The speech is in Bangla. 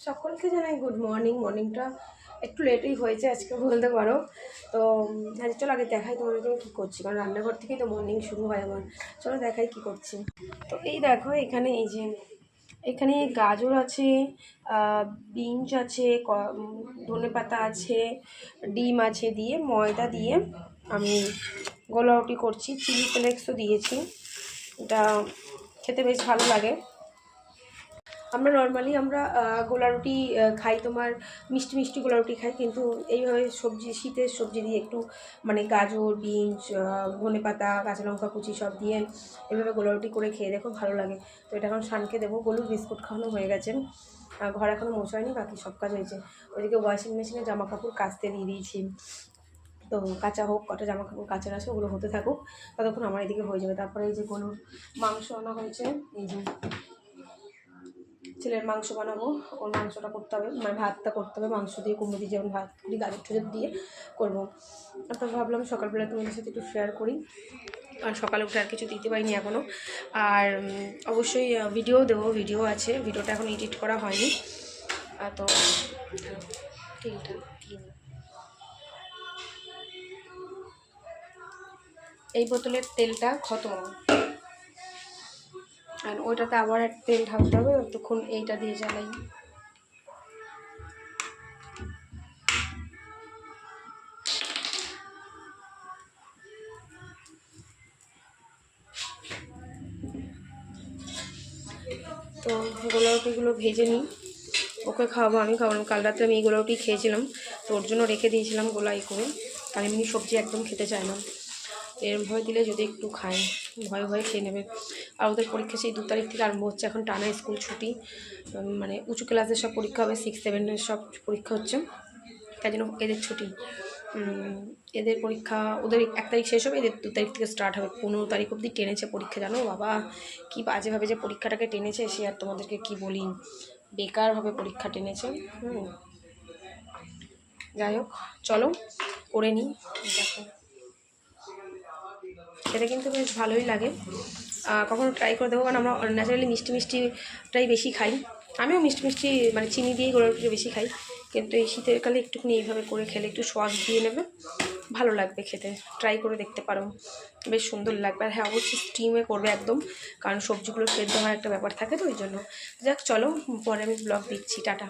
সকলকে জানাই গুড মর্নিং। মর্নিংটা একটু লেটেই হয়েছে আজকে বলতে পারো। তো চলো আগে দেখাই তোমাদেরকে আমি কী করছি, কারণ রান্নাঘর থেকেই তো মর্নিং শুরু হয় আমার। চলো দেখাই কি করছি। তো এই দেখো এখানে এই যে এখানে গাজর আছে, বিনস আছে, ধনেপাতা আছে, ডিম আছে, দিয়ে ময়দা দিয়ে আমি গোলা রুটি করছি। চিলি ফ্লেক্সও দিয়েছি, এটা খেতে বেশ ভালো লাগে। আমরা নর্মালি গোলা রুটি খাই, তোমার মিষ্টি মিষ্টি গোলা রুটি খাই, কিন্তু এইভাবে সবজি, শীতের সবজি দিয়ে একটু মানে গাজর, বিনস, ধনেপাতা, কাঁচা লঙ্কা কুচি সব দিয়ে এইভাবে গোলা রুটি করে খেয়ে দেখো, ভালো লাগে। তো এটা এখন শানকে দেবো। গলুর বিস্কুট খাওয়ানো হয়ে গেছে, ঘর এখনও মোছায়নি, বাকি সব কাজ হয়েছে। ওইদিকে ওয়াশিং মেশিনে জামা কাপড় কাচতে দিয়ে দিয়েছি, তো কাঁচা হোক, কটা জামা কাপড় কাচার আছে ওগুলো হতে থাকুক, ততক্ষণ আমার এদিকে হয়ে যাবে। তারপরে এই যে গলুর মাংস আনা হয়েছে, এই যে ছেলের মাংস বানাবো, ওর মাংসটা করতে হবে, মানে ভাতটা করতে হবে মাংস দিয়ে, কুমড়ো দিয়ে যেমন ভাত করি গাজর ঠোজর দিয়ে করবো। তো ভাবলাম সকালবেলা তোমাদের সাথে একটু শেয়ার করি, আর সকালে উঠে আর কিছু দিতে পারিনি এখনও। আর অবশ্যই ভিডিও দেবো, ভিডিও আছে, ভিডিওটা এখন এডিট করা হয়নি। তো এই বোতলের তেলটা খতম, আর ওইটাতে আবার এক তেল ঢালতে হবে, তখন এইটা দিয়ে জ্বালাই। তো গোলা রুটিগুলো ভেজে নিই, ওকে খাওয়াবো, আমি খাওয়াবো। কাল রাত্রে আমি এই গোলা রুটি খেয়েছিলাম, তো ওর জন্য রেখে দিয়েছিলাম গোলাই করে, কারণ এমনি সবজি একদম খেতে চায় না। এর ভয় দিলে যদি একটু খায়, ভয়ে ভয়ে খেয়ে নেবে। আর ওদের পরীক্ষা সেই 2 তারিখ থেকে আরম্ভ হচ্ছে, এখন টানা স্কুল ছুটি, মানে উঁচু ক্লাসের সব পরীক্ষা হবে, 6, 7 সব পরীক্ষা হচ্ছে, তাই জন্য এদের ছুটি। এদের পরীক্ষা, ওদের 1 তারিখ শেষ হবে, এদের 2 তারিখ থেকে স্টার্ট হবে। 15 তারিখ অবধি টেনেছে পরীক্ষা, জানো বাবা কি বাজেভাবে যে পরীক্ষাটাকে টেনেছে, সে আর তোমাদেরকে কি বলি, বেকারভাবে পরীক্ষা টেনেছে। যাই হোক, চলো করে নিই। দেখো খেতে কিন্তু বেশ ভালোই লাগে, কখনো ট্রাই করে দেবো, কারণ আমরা ন্যাচারালি মিষ্টি মিষ্টিটাই বেশি খাই। আমিও মিষ্টি মিষ্টি মানে চিনি দিয়েই গোলা রুটিটা বেশি খাই, কিন্তু এই শীতের কালে একটুখানি এইভাবে করে খেলে একটু সস দিয়ে নেবে, ভালো লাগবে খেতে। ট্রাই করে দেখতে পারো, বেশ সুন্দর লাগবে। আর হ্যাঁ, অবশ্যই স্টিমে করবে একদম, কারণ সবজিগুলো সেদ্ধ হওয়ার একটা ব্যাপার থাকে, তো ওই জন্য। যাক চলো, পরে আমি ব্লগ দিচ্ছি, টাটা।